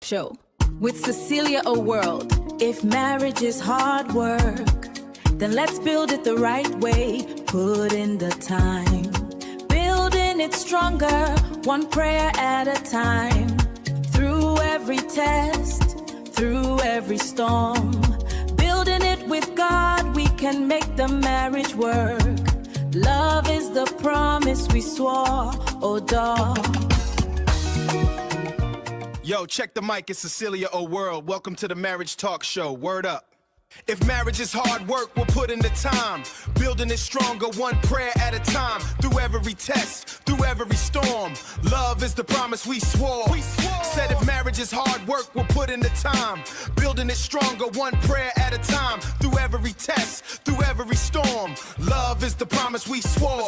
Show with Cecilia O'World. If marriage is hard work, then let's build it the right way. Put in the time, building it stronger, one prayer at a time. Through every test, through every storm, building it with God, we can make the marriage work. Love is the promise we swore, oh dog. Yo, check the mic, it's Cecilia O'World. Welcome to the Marriage Talk Show. Word up. If marriage is hard work, we'll put in the time. Building it stronger, one prayer at a time. Through every test, through every storm. Love is the promise we swore. Said if marriage is hard work, we'll put in the time. Building it stronger, one prayer at a time. Through every test, through every storm. Love is the promise we swore.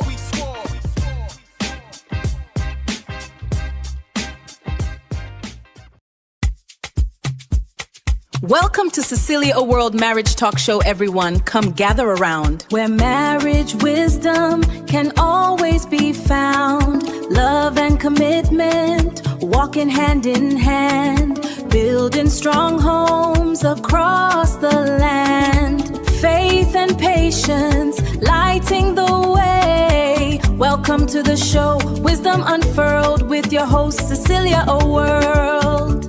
Welcome to Cecilia O'World Marriage Talk Show, everyone. Come gather around. Where marriage wisdom can always be found. Love and commitment, walking hand in hand. Building strong homes across the land. Faith and patience, lighting the way. Welcome to the show, Wisdom Unfurled, with your host, Cecilia O'World.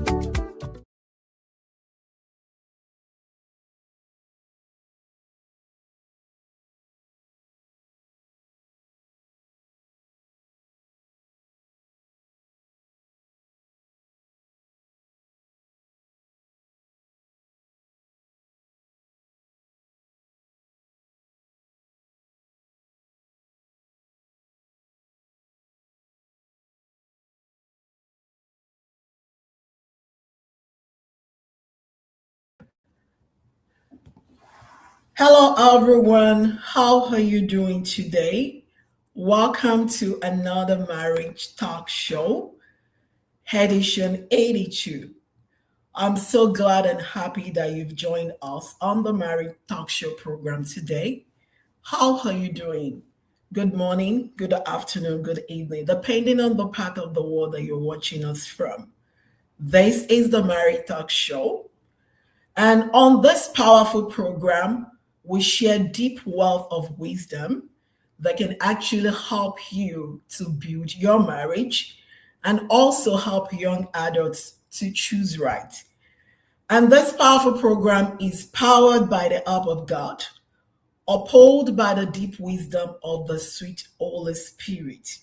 Hello, everyone. How are you doing today? Welcome to another Marriage Talk Show, edition 82. I'm so glad and happy that you've joined us on the Marriage Talk Show program today. How are you doing? Good morning, good afternoon, good evening, depending on the part of the world that you're watching us from. This is the Marriage Talk Show. And on this powerful program, we share deep wealth of wisdom that can actually help you to build your marriage and also help young adults to choose right. And this powerful program is powered by the help of God, upheld by the deep wisdom of the sweet Holy Spirit.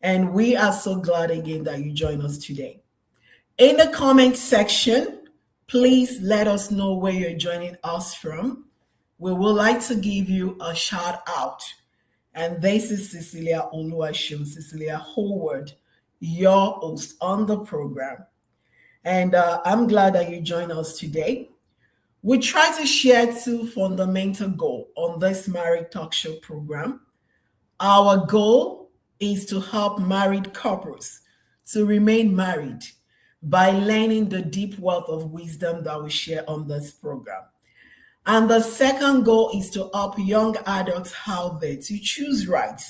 And we are so glad again that you join us today. In the comment section, please let us know where you're joining us from. We would like to give you a shout out. And this is Cecilia Oluwashim, Cecilia Howard, your host on the program. And I'm glad that you joined us today. We try to share two fundamental goals on this Married Talk Show program. Our goal is to help married couples to remain married by learning the deep wealth of wisdom that we share on this program. And the second goal is to help young adults out there to choose right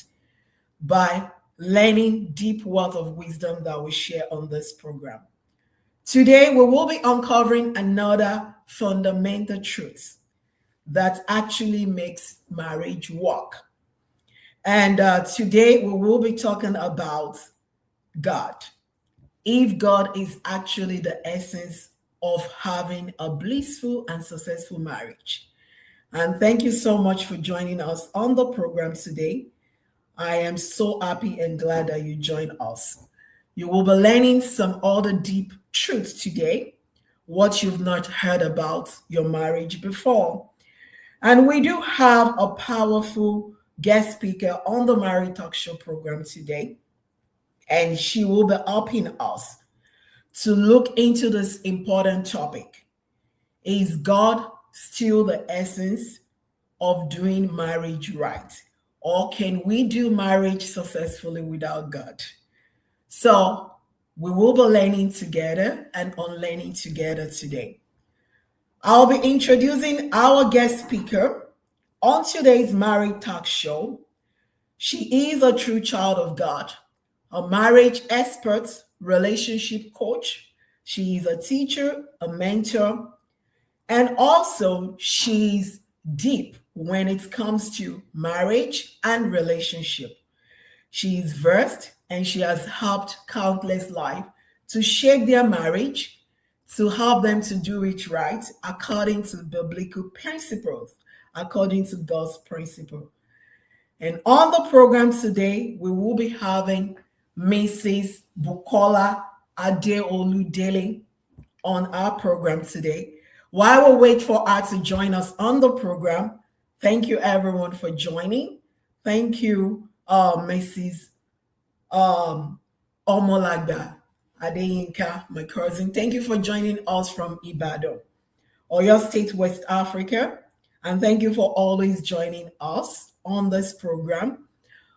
by learning deep wealth of wisdom that we share on this program. Today, we will be uncovering another fundamental truth that actually makes marriage work. And today, we will be talking about God. If God is actually the essence of having a blissful and successful marriage. And thank you so much for joining us on the program today. I am so happy and glad that you joined us. You will be learning some other deep truths today, what you've not heard about your marriage before. And we do have a powerful guest speaker on the Married Talk Show program today, and she will be helping us to look into this important topic. Is God still the essence of doing marriage right? Or can we do marriage successfully without God? So we will be learning together and unlearning together today. I'll be introducing our guest speaker on today's Married Talk Show. She is a true child of God, a marriage expert, relationship coach. She is a teacher, a mentor, and also she's deep when it comes to marriage and relationship. She is versed and she has helped countless lives to shape their marriage, to help them to do it right according to biblical principles, according to God's principle. And on the program today, we will be having Mrs. Bukola Adeolu Dele on our program today. While we wait for her to join us on the program, thank you everyone for joining. Thank you, Mrs. Omolagba Adeyinka, my cousin. Thank you for joining us from Ibadan, Oyo State, West Africa. And thank you for always joining us on this program.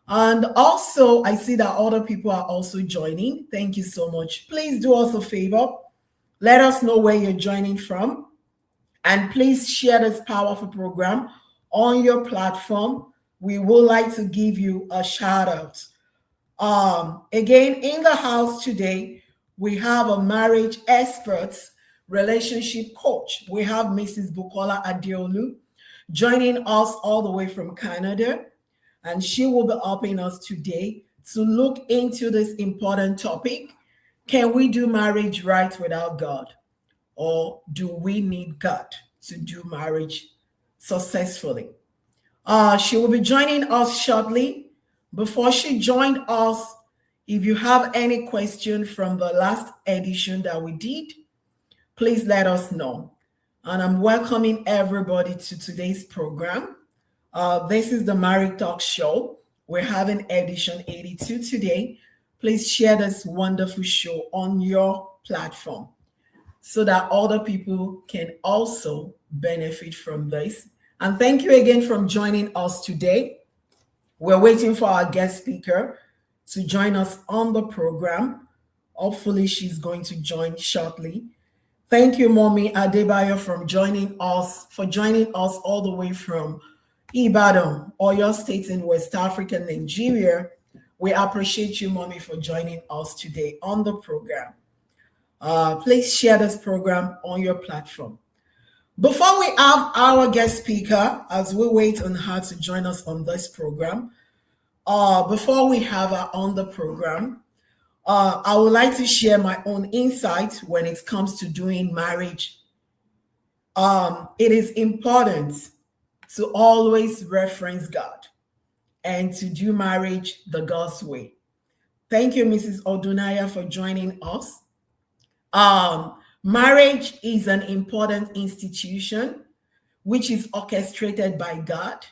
And also, I see that other people are also joining. Thank you so much. Please do us a favor. Let us know where you're joining from. And please share this powerful program on your platform. We would like to give you a shout out. Again, in the house today, we have a marriage expert, relationship coach. We have Mrs. Bukola Adeolu joining us all the way from Canada, and she will be helping us today to look into this important topic. Can we do marriage right without God? Or do we need God to do marriage successfully? She will be joining us shortly. Before she joined us, if you have any question from the last edition that we did, please let us know. And I'm welcoming everybody to today's program. This is the Marriage Talk Show. We're having edition 82 today. Please share this wonderful show on your platform so that other people can also benefit from this. And thank you again for joining us today. We're waiting for our guest speaker to join us on the program. Hopefully, she's going to join shortly. Thank you, Mommy Adebayo, for joining us all the way from Ibadan, Oyo State in West Africa, Nigeria. We appreciate you, Mommy, for joining us today on the program. Please share this program on your platform. Before we have our guest speaker, as we wait on her to join us on this program, before we have her on the program, I would like to share my own insight when it comes to doing marriage. It is important to always reference God and to do marriage the God's way. Thank you, Mrs. Odunaya, for joining us. Marriage is an important institution which is orchestrated by God.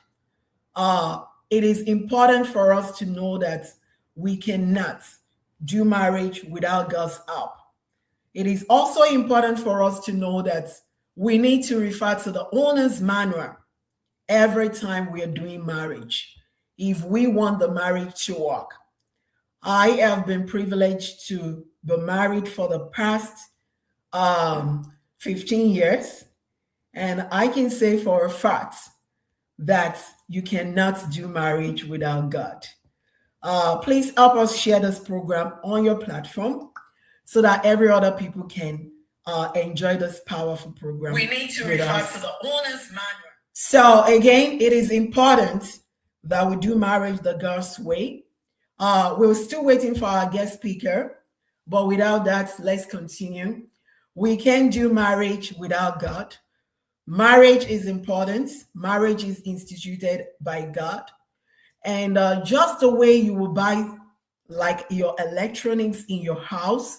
It is important for us to know that we cannot do marriage without God's help. It is also important for us to know that we need to refer to the owner's manual every time we are doing marriage if we want the marriage to work. I have been privileged to be married for the past 15 years, and I can say for a fact that you cannot do marriage without God. Please help us share this program on your platform so that every other people can enjoy this powerful program. We need to refer to the owner's manual. So again, it is important that we do marriage the God's way. We're still waiting for our guest speaker, but without that, let's continue. We can do marriage without God. Marriage is important. Marriage is instituted by God. And just the way you will buy like your electronics in your house,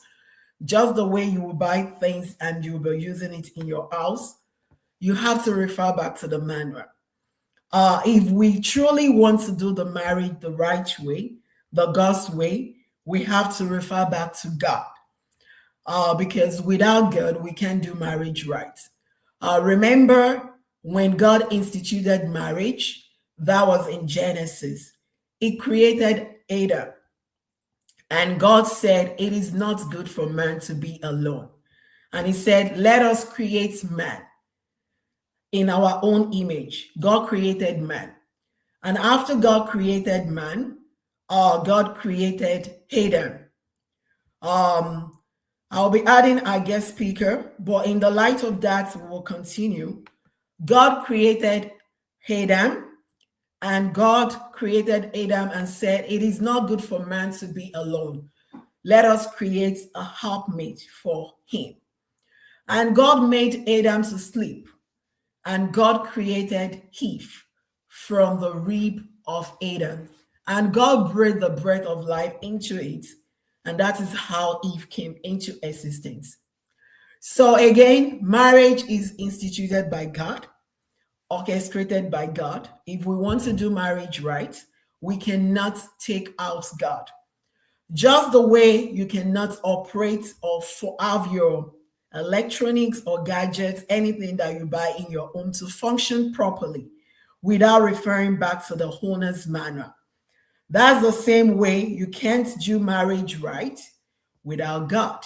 just the way you will buy things and you'll be using it in your house, you have to refer back to the manual. If we truly want to do the marriage the right way, the God's way, we have to refer back to God. Because without God, we can't do marriage right. Remember when God instituted marriage, that was in Genesis. He created Adam. And God said, it is not good for man to be alone. And he said, let us create man in our own image. God created man. And after God created man, God created Adam. I'll be adding our guest speaker, but in the light of that, we will continue. God created Adam, and God created Adam and said, "It is not good for man to be alone. Let us create a helpmate for him." And God made Adam to sleep, and God created Eve from the rib of Adam. And God breathed the breath of life into it. And that is how Eve came into existence. So again, marriage is instituted by God, orchestrated by God. If we want to do marriage right, we cannot take out God. Just the way you cannot operate or have your electronics or gadgets, anything that you buy in your home to function properly without referring back to the owner's manual. That's the same way you can't do marriage right without God.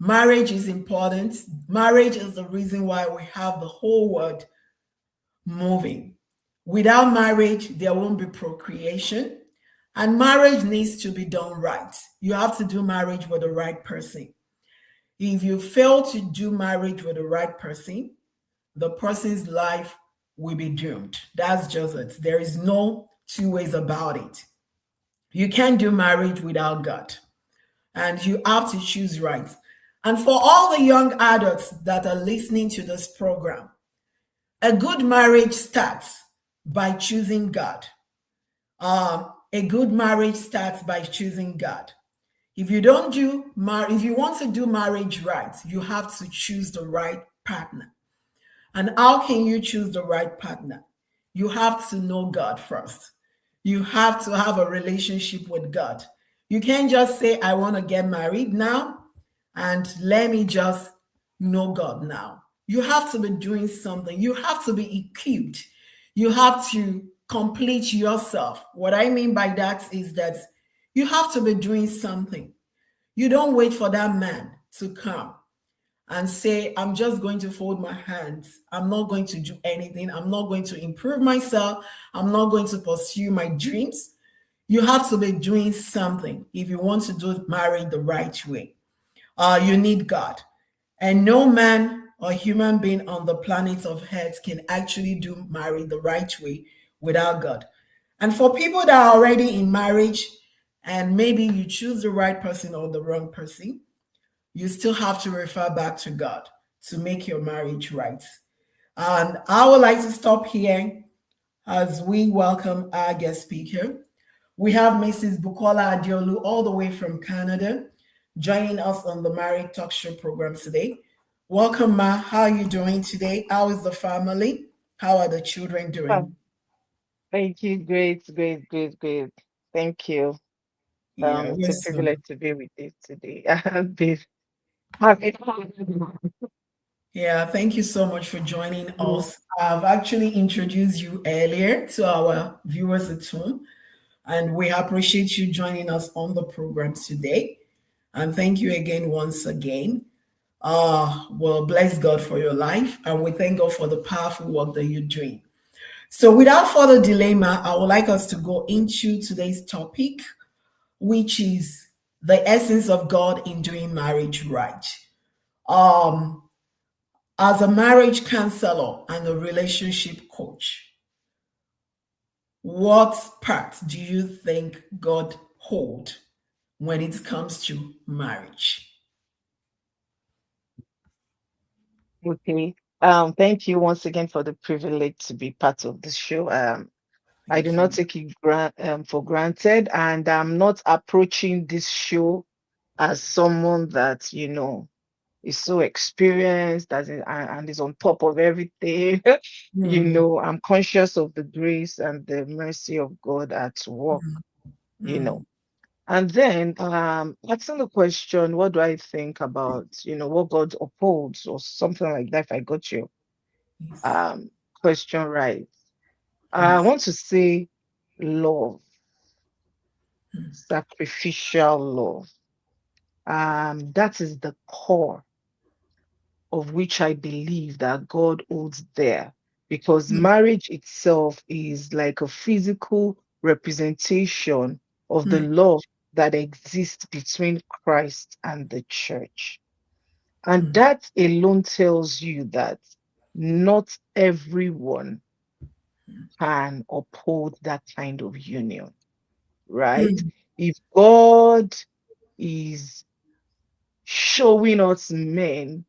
Marriage is important. Marriage is the reason why we have the whole world moving. Without marriage, there won't be procreation. And marriage needs to be done right. You have to do marriage with the right person. If you fail to do marriage with the right person, the person's life will be doomed. That's just it. There is no two ways about it. You can't do marriage without God, and you have to choose right. And for all the young adults that are listening to this program, a good marriage starts by choosing God. A good marriage starts by choosing God. If you don't do if you want to do marriage right, you have to choose the right partner. And how can you choose the right partner? You have to know God first. You have to have a relationship with God. You can't just say, "I want to get married now and let me just know God now." You have to be doing something. You have to be equipped. You have to complete yourself. What I mean by that is that you have to be doing something. You don't wait for that man to come and say, "I'm just going to fold my hands. I'm not going to do anything. I'm not going to improve myself. I'm not going to pursue my dreams." You have to be doing something if you want to do marriage the right way. You need God. And no man or human being on the planet of Earth can actually do marriage the right way without God. And for people that are already in marriage, and maybe you choose the right person or the wrong person, you still have to refer back to God to make your marriage right. And I would like to stop here as we welcome our guest speaker. We have Mrs. Bukola Adiolu all the way from Canada joining us on the Married Talk Show program today. Welcome, Ma. How are you doing today? How is the family? How are the children Oh, doing? thank you. Great, great, great, great. Thank you. Yeah, It's we're a so privilege to be with you today. I've been having yeah, thank you so much for joining Mm. us. I've actually introduced you earlier to our viewers at home, and we appreciate you joining us on the program today. And thank you again, once again. Well, bless God for your life, and we thank God for the powerful work that you're doing. So, without further delay, Ma, I would like us to go into today's topic, which is the essence of God in doing marriage right. Um, as a marriage counselor and a relationship coach, what part do you think God hold when it comes to marriage? okay. Thank you once again for the privilege to be part of the show. I do Thank not you. take it for granted, and I'm not approaching this show as someone that is so experienced and is on top of everything. Mm, I'm conscious of the grace and the mercy of God at work, you mm, know. And then asking the question, what do I think about, what God upholds or something like that, if I got your yes, um question right. I yes. want to say love, sacrificial love. That is the core of which I believe that God holds there, because Mm, marriage itself is like a physical representation of the mm, love that exists between Christ and the church. And that alone tells you that not everyone can uphold that kind of union, right? Mm, If God is showing us men,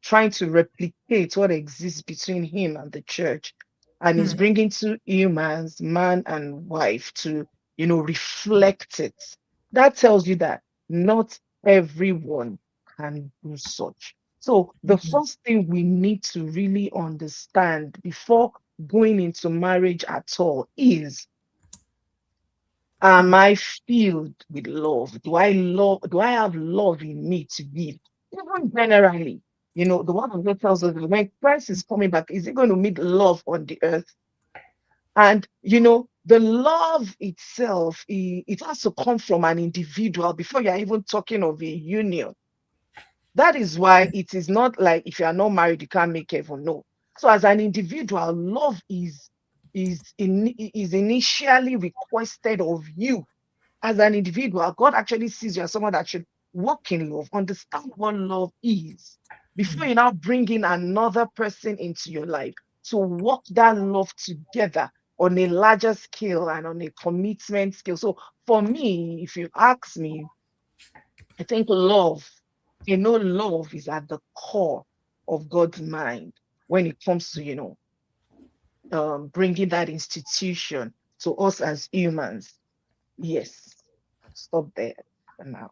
trying to replicate what exists between him and the church, and is mm, bringing two humans, man and wife, to, reflect it. That tells you that not everyone can do such. So, the mm, first thing we need to really understand before going into marriage at all is, am mm, I filled with love? Do I have love in me to give? Even generally, the word of God tells us that when Christ is coming back, is he going to meet love on the earth? And the love itself, it has to come from an individual before you're even talking of a union. That is why it is not like if you are not married, you can't make heaven. No. So as an individual, love is initially requested of you as an individual. God actually sees you as someone that should walk in love, understand what love is, before you now bring in another person into your life to walk that love together on a larger scale and on a commitment scale. So for me, if you ask me, I think love is at the core of God's mind when it comes to, bringing that institution to us as humans. Yes, I'll stop there for now.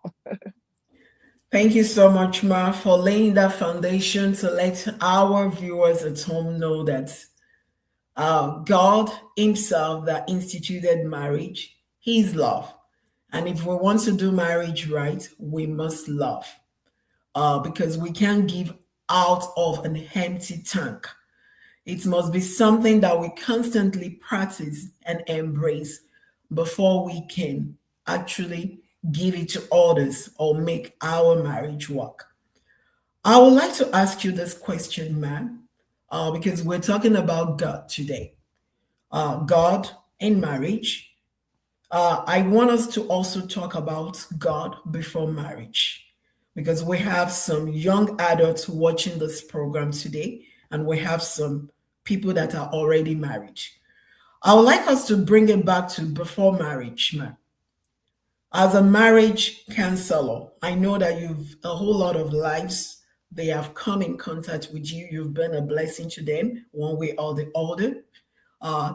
Thank you so much, Ma, for laying that foundation to let our viewers at home know that God Himself that instituted marriage, He's love. And if we want to do marriage right, we must love because we can't give out of an empty tank. It must be something that we constantly practice and embrace before we can actually give it to others or make our marriage work. I would like to ask you this question, man, because we're talking about God today. God in marriage. I want us to also talk about God before marriage because we have some young adults watching this program today and we have some people that are already married. I would like us to bring it back to before marriage, man. As a marriage counselor, I know that you've a whole lot of lives. They have come in contact with you. You've been a blessing to them one way or the other,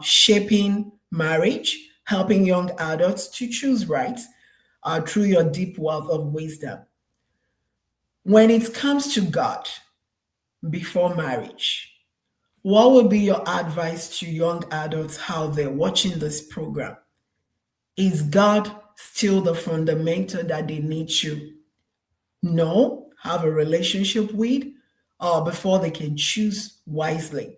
shaping marriage, helping young adults to choose right through your deep wealth of wisdom. When it comes to God before marriage, what would be your advice to young adults how they're watching this program? Is God still the fundamental that they need to know, have a relationship with, before they can choose wisely?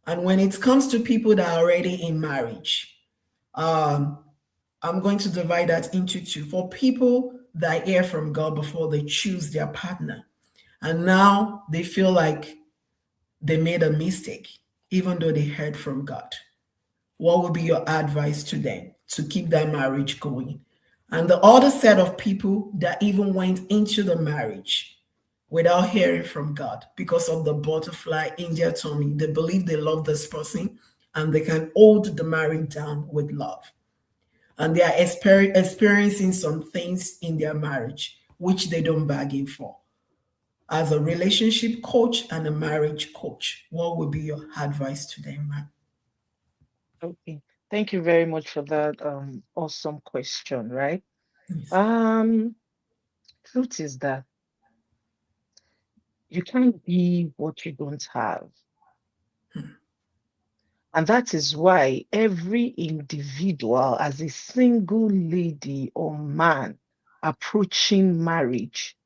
And when it comes to people that are already in marriage, um, I'm going to divide that into two. For people that hear from God before they choose their partner, and now they feel like they made a mistake, even though they heard from God. What would be your advice to them to keep that marriage going? And the other set of people that even went into the marriage without hearing from God because of the butterfly in their tummy, they believe they love this person and they can hold the marriage down with love. And they are experiencing some things in their marriage which they don't bargain for. As a relationship coach and a marriage coach, what would be your advice to them, man? Okay. Thank you very much for that awesome question, right? Yes. Um, Truth is that you can't be what you don't have. And that is why every individual, as a single lady or man approaching marriage,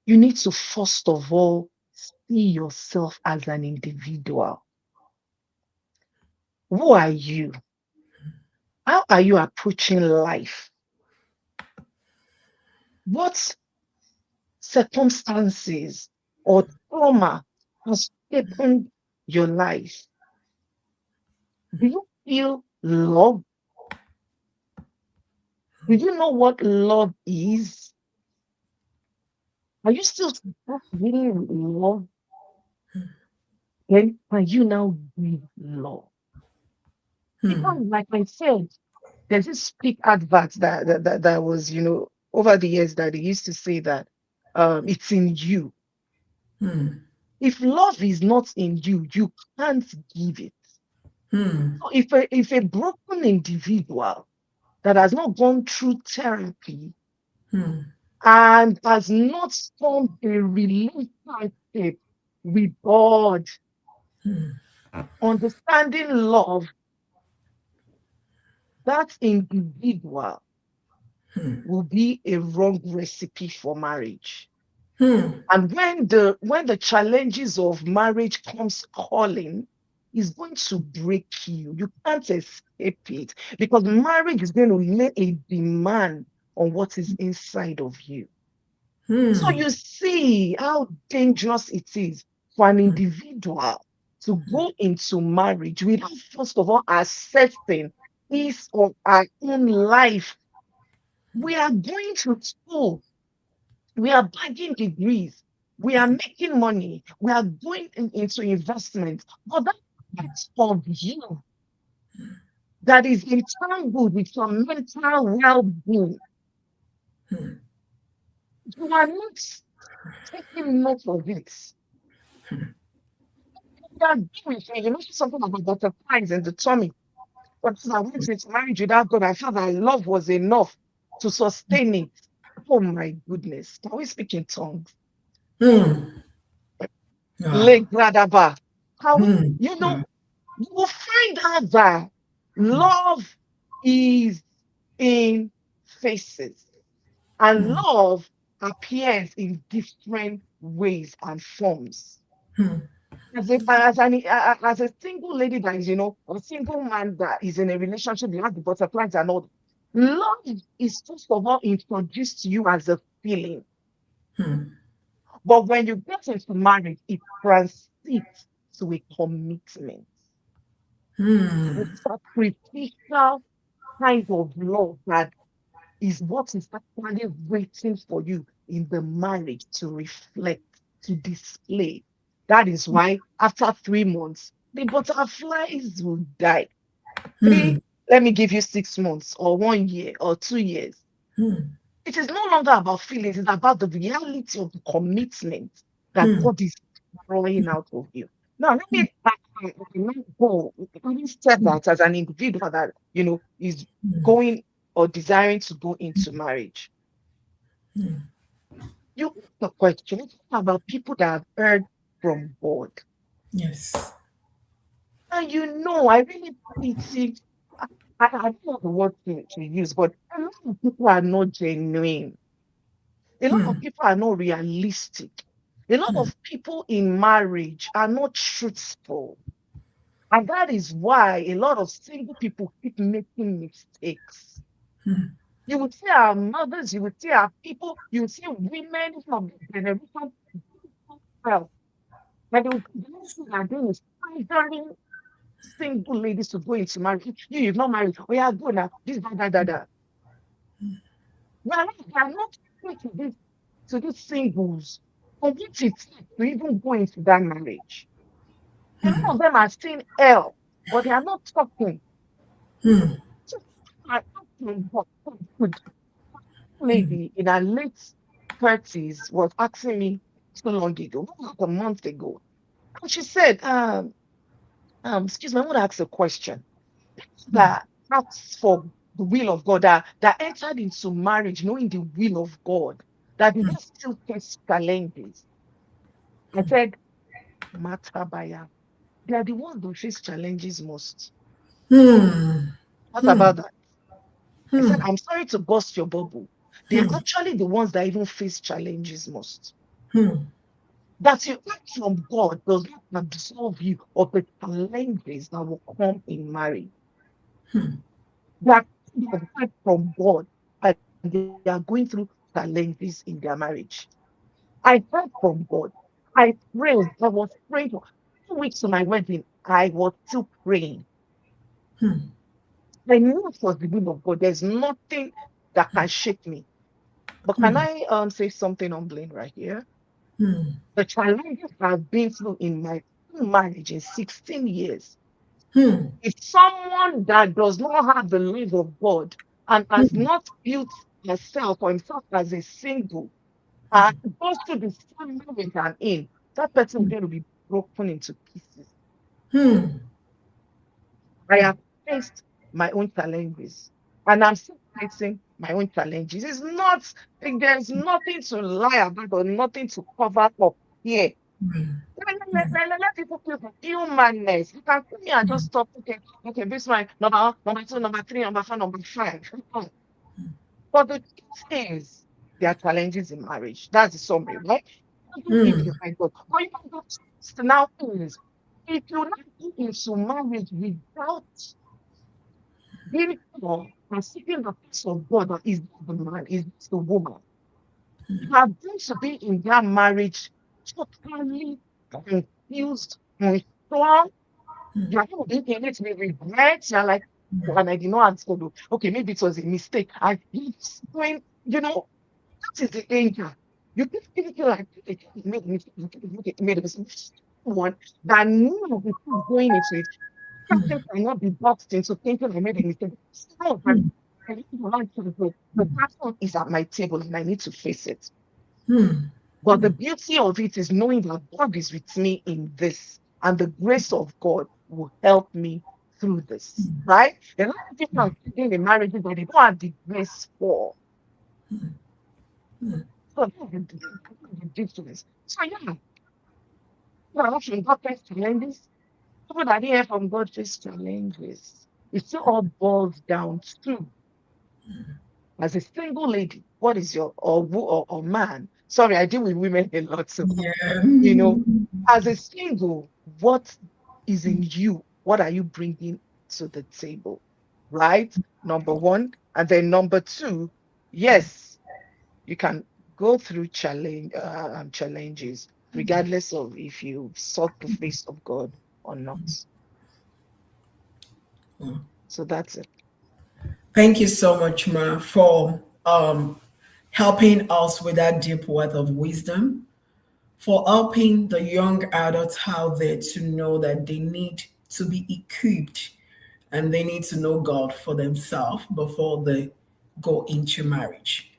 you need to first of all see yourself as an individual. Who are you? How are you approaching life? What circumstances or trauma has shaped your life? Do you feel love? Do you know what love is? Are you still really love? Then can you now give love? Because, Hmm. like I said, there's this speak advert that was, over the years that they used to say that it's in you. Hmm. If love is not in you, you can't give it. Hmm. So if a broken individual that has not gone through therapy Hmm. and has not formed a relationship with God, Hmm. understanding love, that individual will be a wrong recipe for marriage. Hmm. And when the challenges of marriage comes calling, it's going to break you. You can't escape it because marriage is going to lay a demand on what is inside of you. So Hmm. you see how dangerous it is for an individual to go into marriage without first of all assessing his or her own life. We are going to school. We are bagging degrees. We are making money. We are going into investment. But that part of you that is entangled with your mental well-being, you are not taking note of it. You are doing it. You mentioned something about butterflies in the tummy. But I went into marriage without God. I felt that love was enough to sustain it. Oh my goodness. Can we speak in tongues? Hmm. Le Ah. gradaba. Can we, Hmm. you will find out that love is in faces and Hmm. love appears in different ways and forms. Hmm. As a single lady that is, a single man that is in a relationship, you have the butterflies and all. Love is first of all introduced to you as a feeling. Hmm. But when you get into marriage, it transits to a commitment, a Hmm. sacrificial kind of love that is what is actually waiting for you in the marriage to reflect, to display. That is why after 3 months, the butterflies will die. Hmm. Let me give you 6 months or 1 year or 2 years. Hmm. It is no longer about feelings, it's about the reality of the commitment that Hmm. God is drawing out of you. Now, let me not go. Having said that, as an individual that is going or desiring to go into marriage, you ask the question about people that have heard from God. Yes. And I really pity. I don't know the word to use, but a lot of people are not genuine. A lot Hmm. of people are not realistic. A lot of people in marriage are not truthful. And that is why a lot of single people keep making mistakes. You would see our mothers, you would see our people, you would see women from the generation well. And the best thing they're doing is pressuring single ladies to go into marriage. You've not married. Oh, yeah, go now. This, that. We are not speaking to these singles on what it takes to even go into that marriage. A lot of them are seeing hell, but they are not talking. Just I asking what good lady in her late 30s was asking me so long ago, not like a month ago. And she said, excuse me, I want to ask a question. That asks for the will of God, that entered into marriage knowing the will of God, that did not still face challenges. I said, Matabaya, they are the ones who face challenges most. Hmm. What Hmm. about that? I said, I'm sorry to burst your bubble. They are actually the ones that even face challenges most. Hmm. That you act from God does not absolve you of the challenges that will come in marriage. That they have heard from God and they are going through challenges in their marriage. I heard from God. I prayed. I was praying for 2 weeks to my wedding. I was still praying. I knew it was the will of God. There's nothing. that can shake me. But can I say something humbling right here? Hmm. The challenges I've been through in my marriage in 16 years, Hmm. if someone that does not have the love of God and has not built herself or himself as a single, goes to the same marriage I'm in, that person is going to be broken into pieces. Hmm. I have faced my own challenges and I'm still facing my own challenges. It's not, there's nothing to lie about or nothing to cover up here. Let people feel the humanness. You can put me and just stop. Okay, okay, this is my number one, number two, number three, number four, number five. But the truth is, there are challenges in marriage. That's the summary, right? Doesn't mean Hmm. you find God. But you know, the now is, if you not go into marriage without being poor and seeking the face of God, that is the man, is the woman, you are going to be in that marriage totally confused, unsure. You're going to be in it with regrets. You're like, "Oh, and I did not ask God. Okay, maybe it was a mistake. I keep going, that is the danger. You keep thinking like, okay, you made a mistake, okay, you made a mistake. One that knew before going into it, person cannot be boxed into thinking I made a mistake. No, I need to learn to go. The person is at my table and I need to face it. Hmm. But the beauty of it is knowing that God is with me in this, and the grace of God will help me through this. Right? A lot of people are getting in marriages that they don't have the grace for. So that's the difference. So yeah, people from God face challenges. People that didn't hear from God face challenges. It still all boils down to, as a single lady, what is your or man? Sorry, I deal with women a lot, so Yeah. you know, as a single, what is in you? What are you bringing to the table? Right? Number one. And then number two, yes, you can go through challenges, regardless of if you sought the face of God or not. So that's it. Thank you so much, Ma, for helping us with that deep word of wisdom, for helping the young adults out there to know that they need to be equipped and they need to know God for themselves before they go into marriage.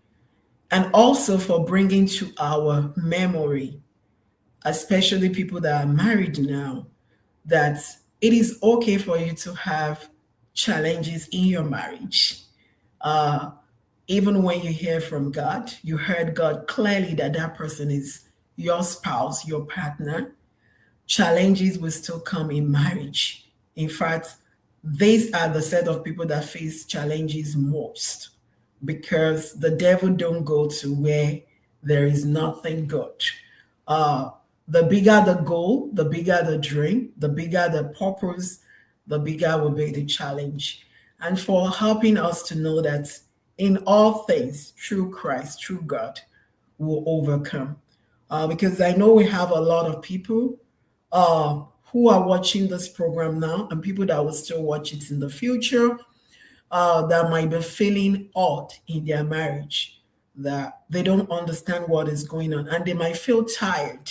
And also for bringing to our memory, especially people that are married now, that it is okay for you to have challenges in your marriage. Uh, Even when you hear from God, you heard God clearly that that person is your spouse, your partner, challenges will still come in marriage. In fact, these are the set of people that face challenges most because the devil don't go to where there is nothing good. Uh, the bigger the goal, the bigger the dream, the bigger the purpose, the bigger will be the challenge. And for helping us to know that in all things, through Christ, through God, will overcome. Because I know we have a lot of people who are watching this program now and people that will still watch it in the future that might be feeling odd in their marriage, that they don't understand what is going on, and they might feel tired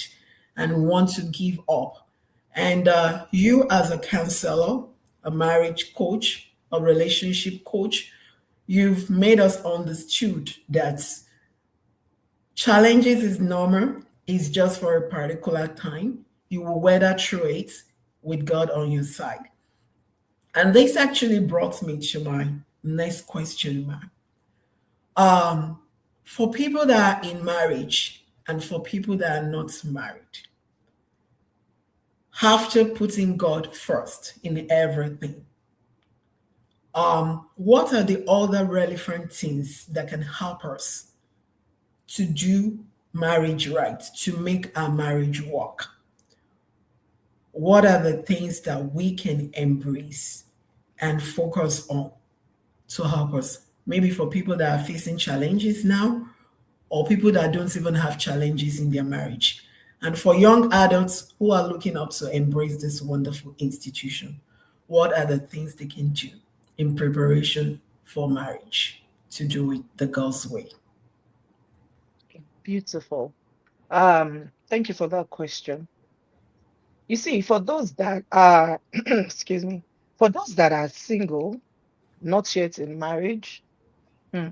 and want to give up. And you, as a counselor, a marriage coach, a relationship coach, you've made us understood that challenges is normal, it's just for a particular time. You will weather through it with God on your side. And this actually brought me to my next question, ma. Um, for people that are in marriage and for people that are not married, after putting God first in everything, what are the other relevant things that can help us to do marriage right, to make our marriage work? What are the things that we can embrace and focus on to help us? Maybe for people that are facing challenges now, or people that don't even have challenges in their marriage. And for young adults who are looking up to embrace this wonderful institution, what are the things they can do in preparation for marriage? to do it the God's way? Beautiful. Thank you for that question. You see, for those that are, excuse me, for those that are single, not yet in marriage, hmm,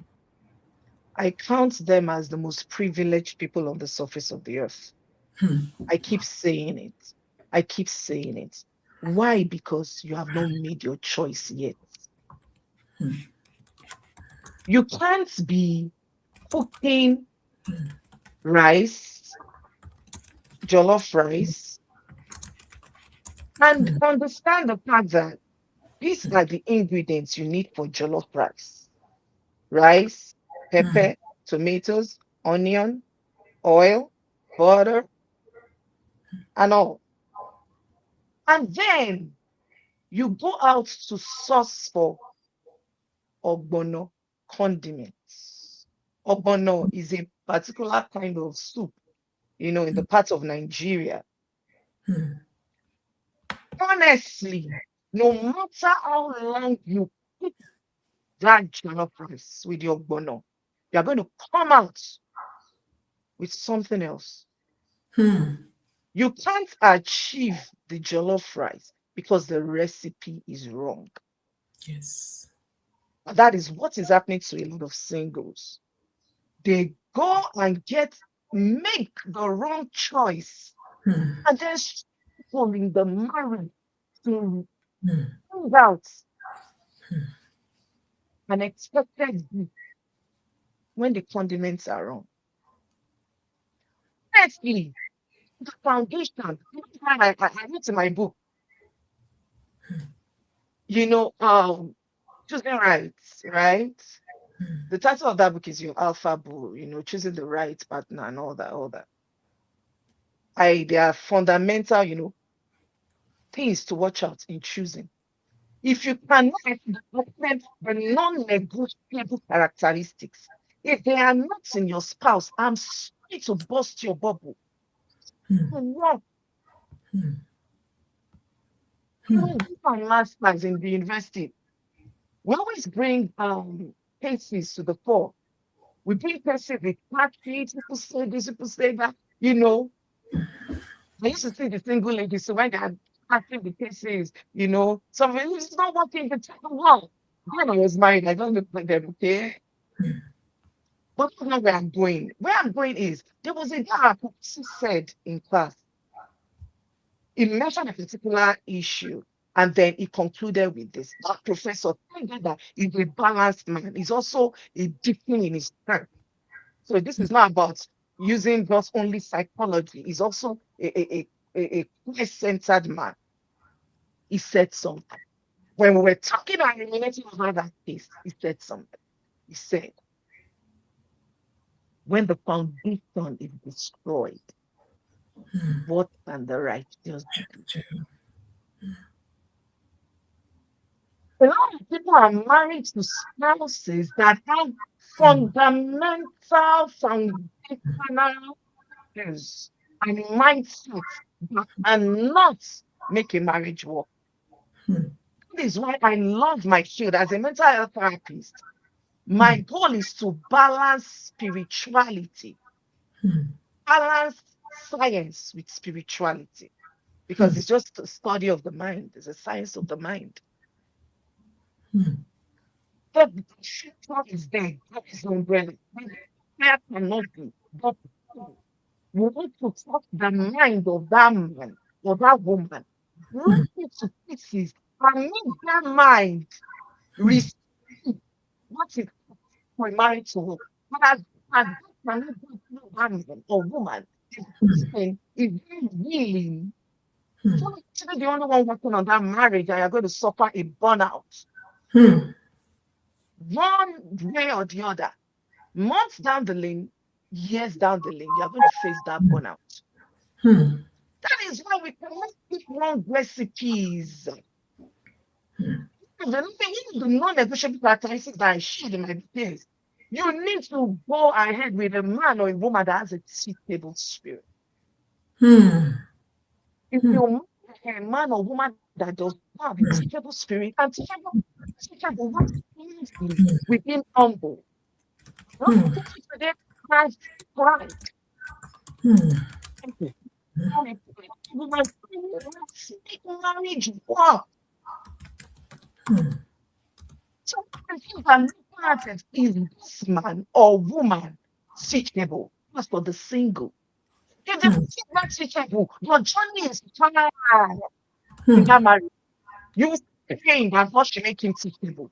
I count them as the most privileged people on the surface of the earth. I keep saying it. I keep saying it. Why? Because you have not made your choice yet. You can't be cooking rice, jollof rice, and understand the fact that these are the ingredients you need for jollof rice, pepper, tomatoes, onion, oil, butter, and all. And then you go out to source for ogbono condiments. Ogbono is a particular kind of soup, in the parts of Nigeria. Honestly, no matter how long you cook that jollof rice with your ogbono, you're going to come out with something else. You can't achieve the jollof rice because the recipe is wrong. Yes. That is what is happening to a lot of singles. They go and make the wrong choice and then struggle in the marriage to find out an expected gift when the condiments are wrong. Firstly, the foundation. I wrote in my book, choosing rights, right? The title of that book is Your Alpha Bull, choosing the right partner and all that. They are fundamental, things to watch out in choosing. If you cannot implement the non-negotiable characteristics, if they are not in your spouse, I'm sorry to burst your bubble. What? Even my masters in the university, we always bring cases to the fore. We bring cases with sheets, people say this, people say that, I used to see the single ladies, so when they are asking the cases, some of it is not working, it's well. When I was married, I don't look like them, okay? But that's not where I'm going. Where I'm going is, there was a guy who said in class, he mentioned a particular issue, and then he concluded with this. That professor, thank God that he's a balanced man. He's also a deepening in his strength. So this is not about using just only psychology. He's also a Christ-centered man. He said something. When we were talking and relating about that case, he said something. He said, when the foundation is destroyed, what can the righteous do? A lot of people are married to spouses that have fundamental, foundational issues and mindsets that cannot make a marriage work. That is why I love my field as a mental health therapist. My goal is to balance spirituality, balance science with spirituality, because it's just a study of the mind, it's a science of the mind. The scripture is there, that is the umbrella. Prayer cannot be. But you need to touch the mind of that man or that woman, break it to pieces, and make that mind receive what is for marriage to work. But as that cannot go through that man or woman, this person is very willing. So actually the only one working on that marriage, and you're going to suffer a burnout. One way or the other, months down the lane, years down the lane, you're going to face that burnout. That is why we cannot pick wrong recipes. One of the non-negotiable characteristics that I shared in my case, you need to go ahead with a man or a woman that has a teachable spirit. If you marry a man or woman that does not have a teachable spirit and teachable, what means is within humble. What people today have pride. Okay. We must make marriage work. So if you are looking at it, is this man or woman teachable? That's for the single. If the person is not teachable, your journey is hard in that marriage. You will stay praying that God should make him teachable.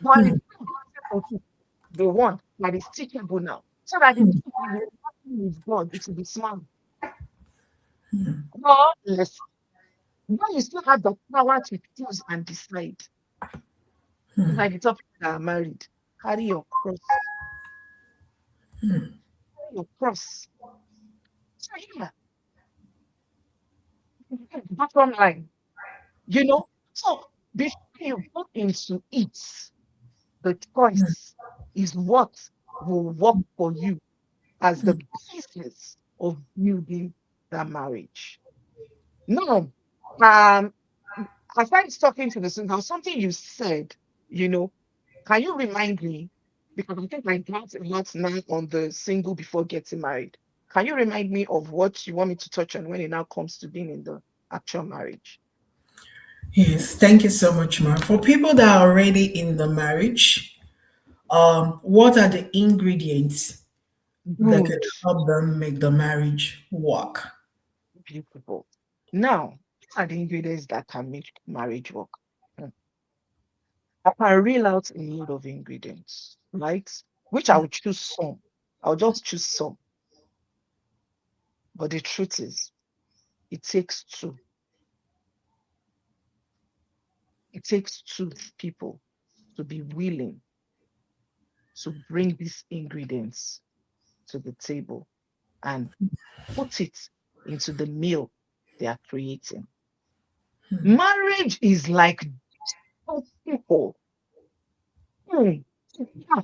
But if the one that is teachable now, so that the day he will partner with God, it will be smart. But less, when you still have the power to choose and decide, like the topic that are married, carry your cross. Carry your cross. So yeah, bottom line, you know. So before you go into it, the choice is what will work for you as the basis of building that marriage. Now, as I was talking to the single, something you said, you know, can you remind me? Because I think my dad's a lot now on the single before getting married. Can you remind me of what you want me to touch on when it now comes to being in the actual marriage? Yes, thank you so much, Ma. For people that are already in the marriage, what are the ingredients that could Good, help them make the marriage work? beautiful. Now, what are the ingredients that can make marriage work? Hmm. I can reel out a lot of ingredients, right? Which I will choose some. I'll just choose some. But the truth is, it takes two. It takes two people to be willing to bring these ingredients to the table and put it into the meal they are creating. Marriage is like two people. Hmm. Yeah.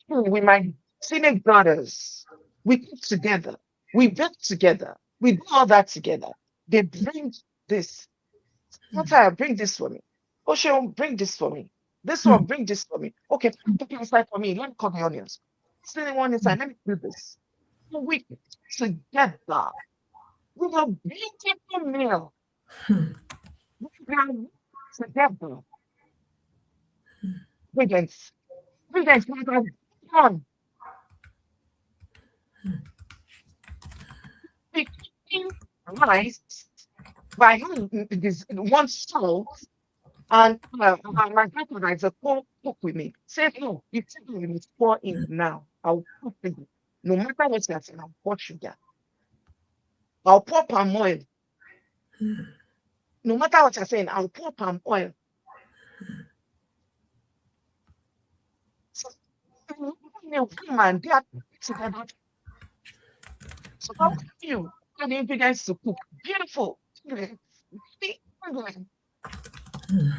With my teenage brothers, we cook together, we bake together, we do all that together. They bring this. What I bring this for me. Ocean, bring this for me. This one, bring this for me. Okay, put it inside for me. Let me cut the onions. Still one inside. Let me do this. So we together. We will beautiful meal. We are together. Ingredients. Ingredients. One. We cooking rice by hand. This one salt. And my grandmother is a cook with me. Said, no, you take it with me, pour in now. I'll cook for you. No matter what you're saying, I'll pour sugar. I'll pour palm oil. No matter what you're saying, I'll pour palm oil. So, woman, they are together. So how can you get the ingredients to cook? Beautiful. Ingredients. See, ingredients. And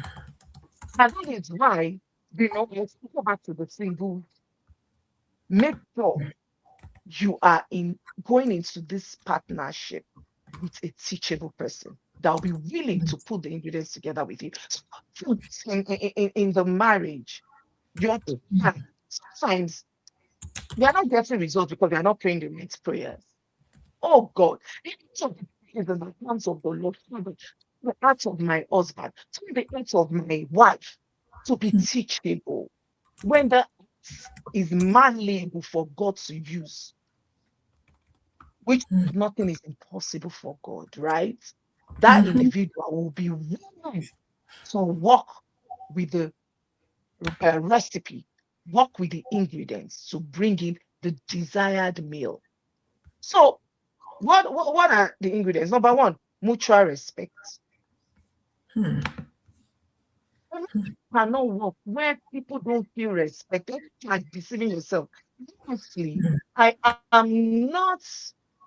that is why, let's go back to the single. Make sure you are going into this partnership with a teachable person that will be willing to put the ingredients together with you. So in the marriage, you have to sometimes we are not getting results because we are not praying the right prayers. Oh God, each of the prayers in the hands of the Lord, Father, the heart of my husband, turn the heart of my wife to be teachable. When the is malleable for God to use, which nothing is impossible for God, right? That individual will be willing to work with the recipe, work with the ingredients to bring in the desired meal. So, what are the ingredients? Number one, mutual respect. Cannot work where people don't feel respected, like deceiving yourself. Honestly, I am not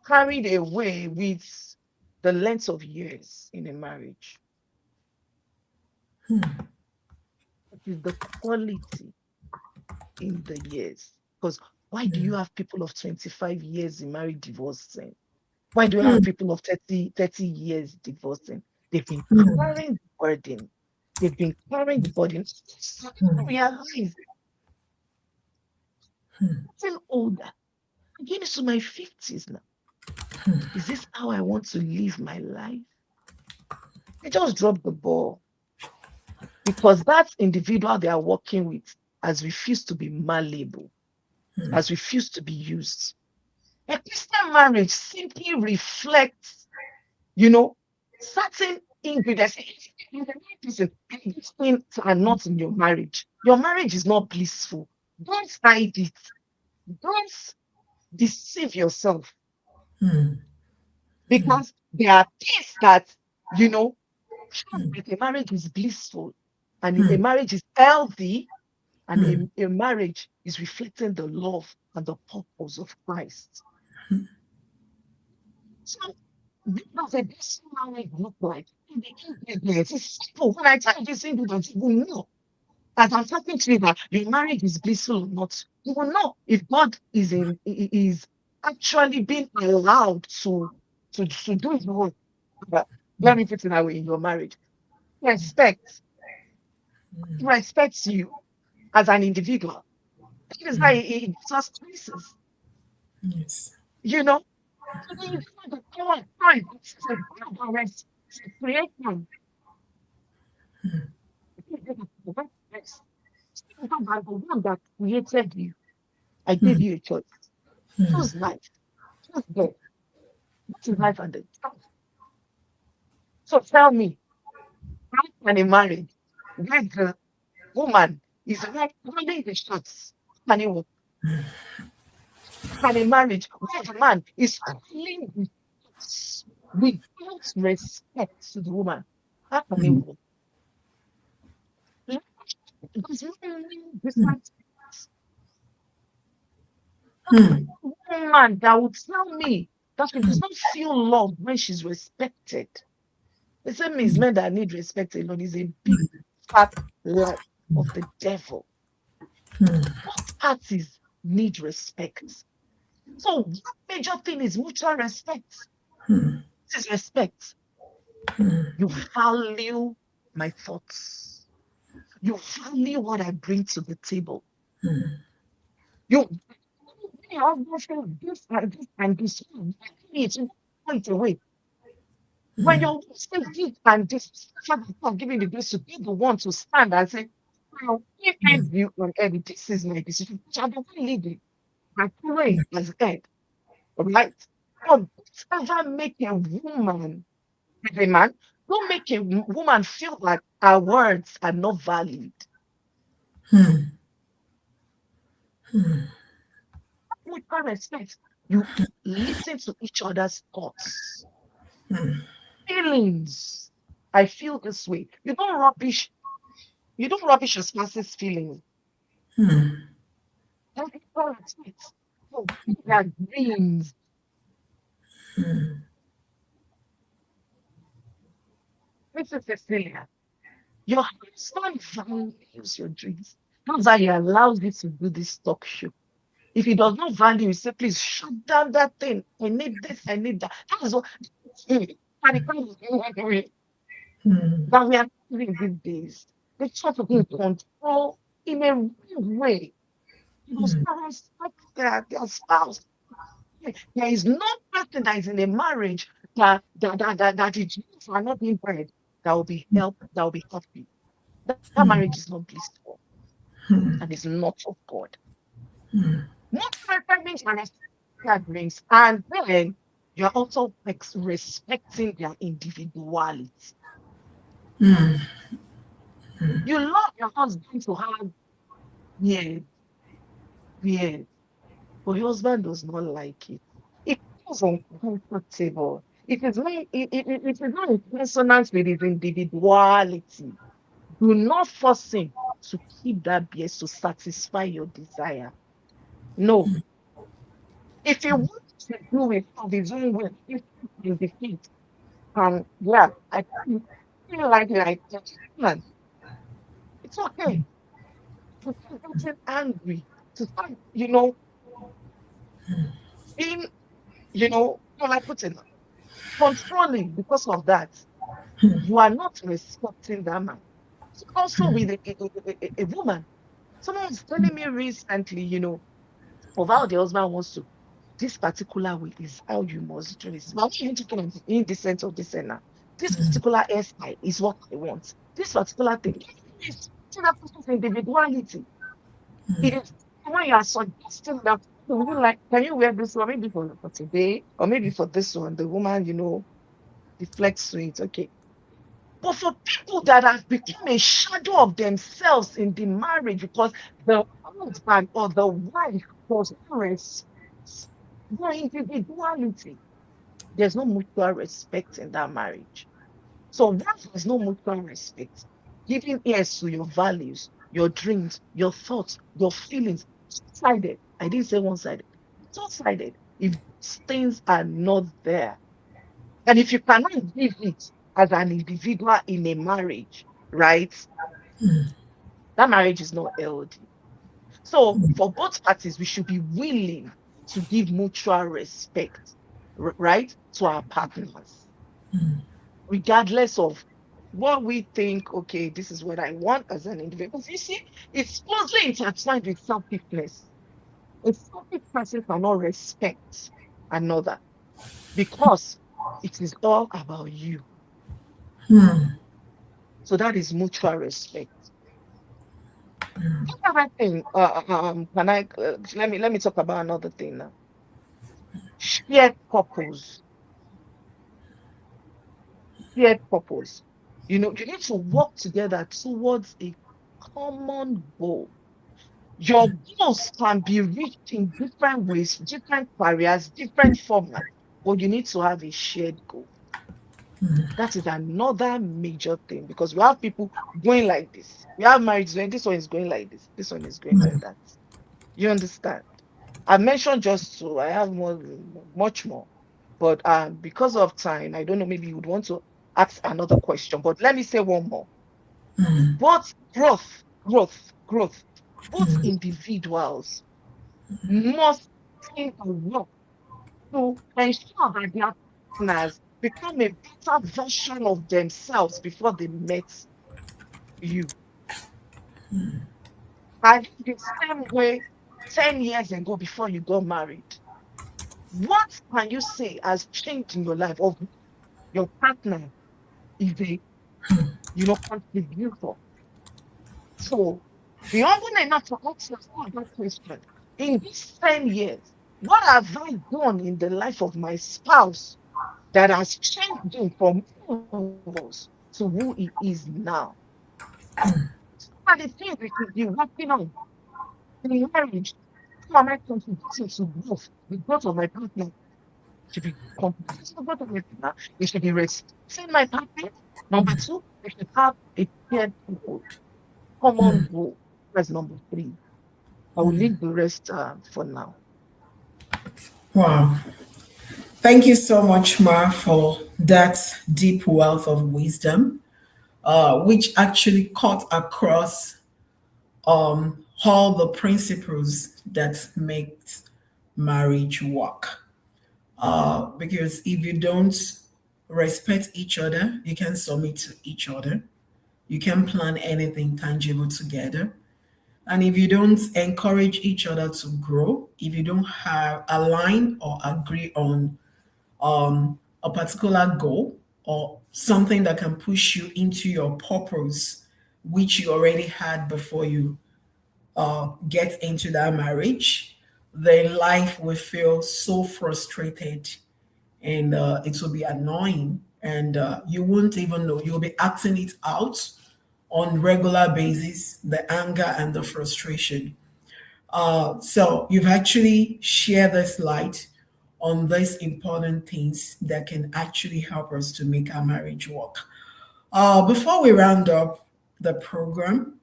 carried away with the length of years in a marriage. It is the quality in the years. Because why do you have people of 25 years in marriage divorcing? Why do you have people of 30 years divorcing? They've been carrying the burden. They've been carrying the burden. Realize getting older. I'm getting to my 50s now. Is this how I want to live my life? They just dropped the ball because that individual they are working with has refused to be malleable, has refused to be used. A Christian marriage simply reflects, certain ingredients. Listen, these things are not in your marriage. Your marriage is not blissful. Don't hide it. Don't deceive yourself because there are things that, show that a marriage is blissful and a marriage is healthy and a marriage is reflecting the love and the purpose of Christ. So, what does a blissful marriage look like? It's simple. When I tell you this ingredients, you will know. As I'm talking to you that your marriage is blissful or not, you will know if God is actually being allowed to do his work. Let me put it that way in your marriage. Respect. He respects you as an individual. That is why he gives us choices. Yes. You know, so then you find the power of Christ. It's a God that respects the creation. By the one that created you, I gave you a choice. Choose life. Choose death. What is life and death? So tell me, how can a marriage where the woman is like running the shots? Can it work? Can a marriage where the man is calling the shots without respect to the woman? How can it work? There's many different woman that would tell me that she does not feel loved when she's respected. The same is men that need respect alone is a big fat lie of the devil. Both parties need respect. So one major thing is mutual respect. This is respect. You value my thoughts. You value what I bring to the table. You have this and this and this. It's point away. When you're saying this and this, I'm giving the grace to be the one to stand and say, well, if I view on Eddie, this is my decision, which I don't lead my pray as head. Right? But don't ever make a woman with a man, don't make a woman feel like her words are not valid. With all respect, you listen to each other's thoughts, feelings. I feel this way. You don't rubbish your spouse's feelings. Don't with all respect. So their dreams. Mrs. Cecilia, your husband values your dreams. That's why he allows you to do this talk show. If he does not value you, say, please shut down that thing. I need this, I need that. That is what that we are doing these days. They try to be in control in a weird way. Because parents respect their spouse. There is no person that is in a marriage that the dreams are not being bred that will be helped, that will be happy. That marriage is not blissful and is not of God. Most means and respect their dreams, and then you're also respecting their individuality. You love your husband to have beard, beard, but your husband does not like it. It feels uncomfortable. It is not in consonance with his individuality. Do not force him to keep that beard to satisfy your desire. No. If he wants to do it of his own will, if in defeat, yeah, I feel like man, it's okay to start getting angry, to start, being, like putting controlling because of that. You are not respecting that man. Also with a woman. Someone was telling me recently, of how the husband wants to. This particular way is how you must dress. But I'm not even talking of the indecent or decent now. This particular hairstyle is what I want. This particular thing. It's that person's individuality. It is when you are suggesting that you would like, can you wear this one maybe for today or maybe for this one? The woman, deflects to it. Okay. But for people that have become a shadow of themselves in the marriage because the husband or the wife does not respect their individuality, there's no mutual respect in that marriage. So once there's no mutual respect, giving ears to your values, your dreams, your thoughts, your feelings, two-sided. I didn't say one-sided, two-sided. If these things are not there, and if you cannot give it as an individual in a marriage, right? That marriage is not healthy. So for both parties, we should be willing to give mutual respect, right, to our partners, regardless of what we think. Okay, this is what I want as an individual. Because you see, it's closely intertwined with selfishness. A selfish person cannot respect another because it is all about you. So that is mutual respect. Another thing, can I let me talk about another thing now. Shared purpose. Shared purpose. You need to work together towards a common goal. Your goals can be reached in different ways, different barriers, different formats, but you need to have a shared goal. That is another major thing because we have people going like this. We have marriages when this one is going like this one is going like that. You understand? I mentioned just two. I have much more, but because of time, I don't know. Maybe you would want to ask another question, but let me say one more. Both growth. Both individuals must take a work to ensure that their partners become a better version of themselves before they met you. And the same way 10 years ago before you got married. What can you say has changed in your life of your partner is a contributor? So be humble enough to ask yourself that question. In these 10 years, what have I done in the life of my spouse that has changed him from who he was to who he is now? What are the things we should be working on in marriage? How am I contributing to growth, the growth of my partner? Should be competitive about my partner. You should be respecting my partner. Number two, you should have a shared goal, common goal. That's number three. I will leave the rest for now. Wow. Thank you so much, Ma, for that deep wealth of wisdom, which actually cut across all the principles that make marriage work. Because if you don't respect each other, you can submit to each other, you can plan anything tangible together. And if you don't encourage each other to grow, if you don't have align or agree on a particular goal or something that can push you into your purpose, which you already had before you get into that marriage, then life will feel so frustrated and it will be annoying and you won't even know. You'll be acting it out on regular basis, the anger and the frustration. So you've actually shared this light on these important things that can actually help us to make our marriage work. Before we round up the program,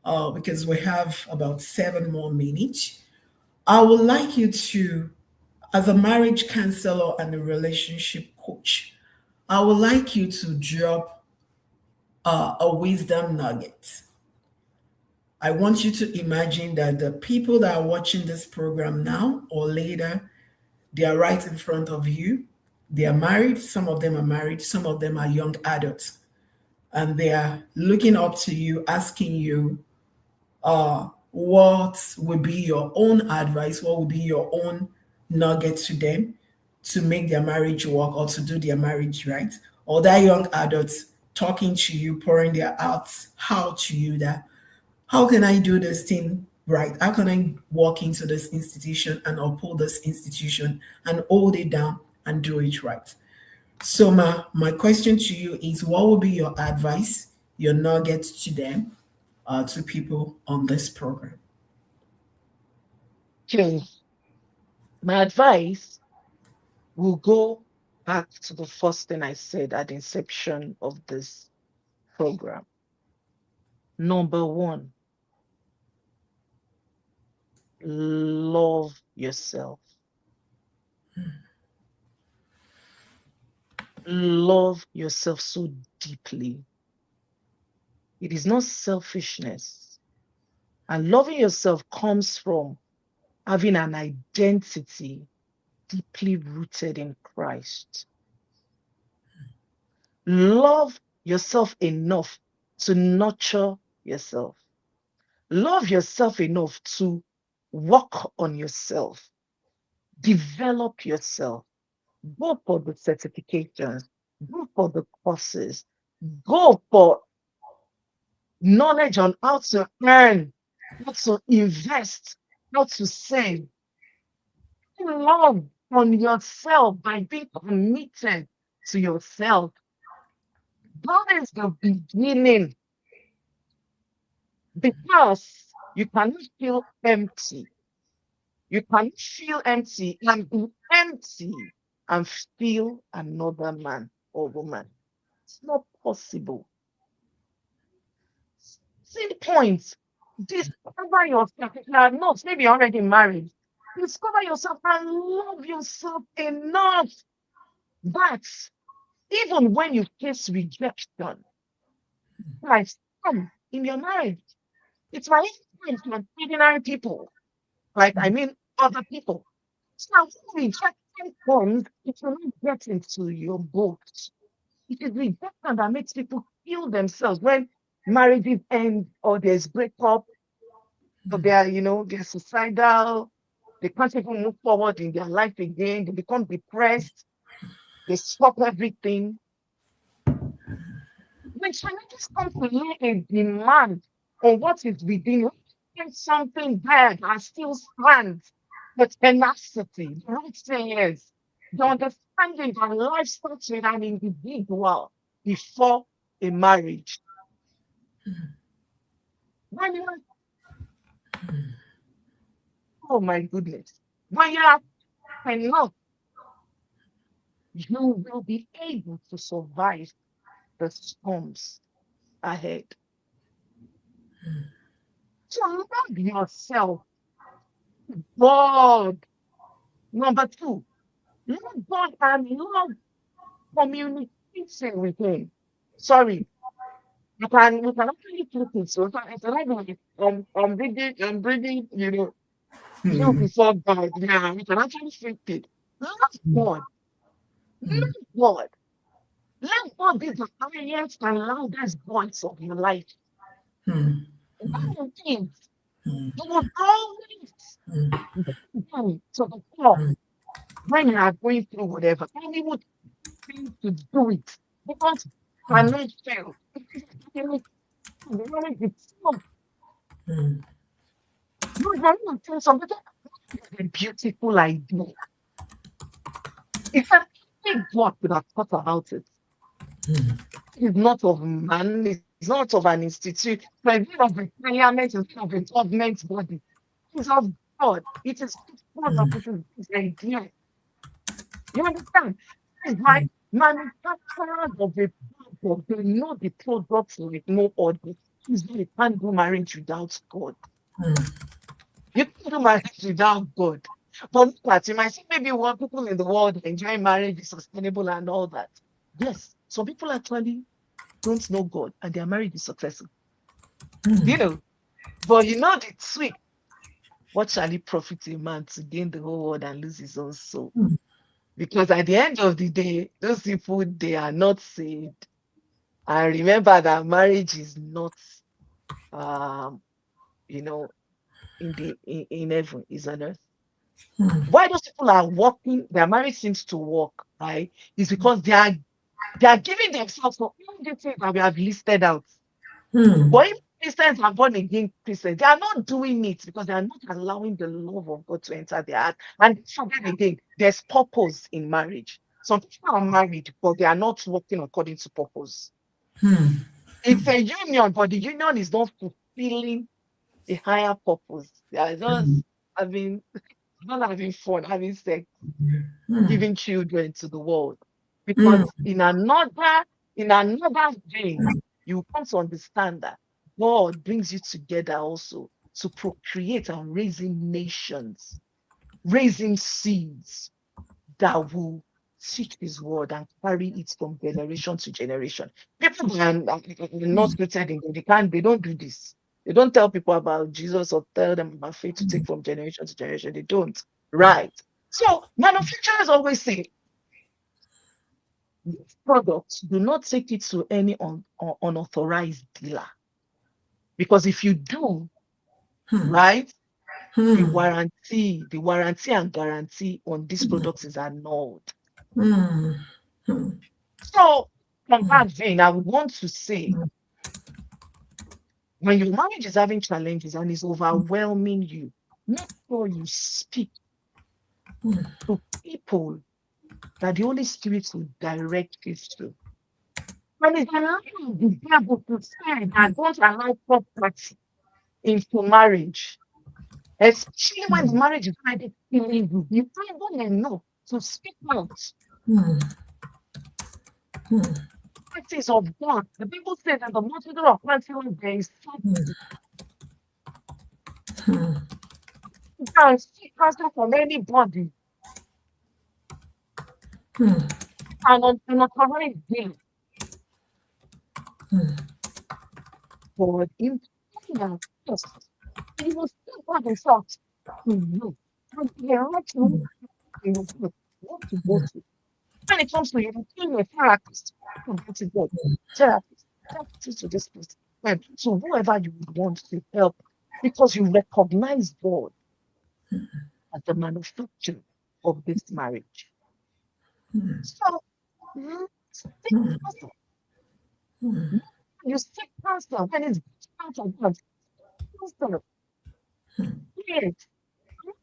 because we have about 7 more minutes, I would like you to, as a marriage counselor and a relationship coach, I would like you to drop a wisdom nugget. I want you to imagine that the people that are watching this program now or later, they are right in front of you. They are married. Some of them are married. Some of them are young adults. and they are looking up to you, asking you what would be your own advice, what would be your own nugget to them to make their marriage work or to do their marriage right, or that young adult talking to you, pouring their hearts out to you, that how can I do this thing right? How can I walk into this institution and uphold this institution and hold it down and do it right? So my question to you is, what would be your advice, your nuggets to them, to people on this program? Okay. My advice will go back to the first thing I said at the inception of this program. Number one, love yourself. Love yourself so deeply. It is not selfishness. And loving yourself comes from having an identity deeply rooted in Christ. Love yourself enough to nurture yourself. Love yourself enough to work on yourself, develop yourself, go for the certifications, go for the courses, go for knowledge on how to earn, how to invest, how to save. Love on yourself by being committed to yourself. That is the beginning, because you cannot feel empty. You cannot feel empty and be empty and feel another man or woman. It's not possible. See point. Discover yourself. If you are not, maybe you're already married. Discover yourself and love yourself enough that even when you face rejection, like some in your marriage, it's my experience with ordinary people. Like, I mean, other people. So when rejection comes, it will not get into your boat. It is rejection that makes people kill themselves when marriages end or there's breakup, or they're suicidal, they can't even move forward in their life again, they become depressed, they stop everything. When challenges come to lay a demand on what is within, when something bad and still stands, the tenacity, the right sayers, the understanding that life starts with an individual before a marriage. When you oh my goodness, when you are enough, you will be able to survive the storms ahead. So love yourself. God. Number two, love God and love communicating with Him. Sorry, we can actually flip it. So it's like I'm bringing, you before God. Yeah, we can actually flip it. Love God. Love God. Let God be the highest and loudest voice of your life. That means you will always go to the top when you are going through whatever. And you would think to do it because cannot fail. The knowledge itself. No, you're not tell something. A beautiful idea. In fact, if God could have thought about it, it's not of man, it's not of an institute, but it's not of a parliament, it's not of a government body. It's of God. It is God that put this idea. You understand? It's like manufacturers of a product, they know the products like no other. It's why you can't do marriage without God. You can't do marriage without God. But look at you might see maybe what people in the world enjoy marriage is sustainable and all that. Yes, some people actually don't know God and their marriage is successful. You know, but the trick. What shall it profit a man to gain the whole world and lose his own soul? Because at the end of the day, those people, they are not saved And remember that marriage is not, um, you know, in heaven, is on earth. Why those people are working, their marriage seems to work, right? Is because they are giving themselves for all the things that we have listed out. But if Christians are born again Christians, they are not doing it because they are not allowing the love of God to enter their heart. And forget again, there's purpose in marriage. Some people are married, but they are not working according to purpose. It's a union, but the union is not fulfilling a higher purpose. They are just having not having fun, having sex, giving children to the world. Because in another vein, you come to understand that God brings you together also to procreate and raising nations, raising seeds that will teach his word and carry it from generation to generation. People that are not rooted in God, they don't do this. They don't tell people about Jesus or tell them about faith to take from generation to generation. They don't. Right. So manufacturers always say products, do not take it to any unauthorized dealer. Because if you do, right, the warranty and guarantee on these products is annulled. So from that vein, I would want to say, when your marriage is having challenges and is overwhelming you, make sure you speak to people that the Holy Spirit will direct you to. When it's a line of the devil to say that don't allow property into marriage, especially when the marriage is already killing you, you can't even enough to speak out. Practice of God. The people say that the multitude of practices there is something. You can seek counsel from anybody. And unauthorized deal. But in yes, he will still God himself to you. And direct you in what to go to. When it comes to you, being a therapist, you can go to God. Therapist to this person. And so whoever you would want to help, because you recognize God as the manufacturer of this marriage. So seek counsel. You seek counsel when it's out of God. Counsel. Yes. I'm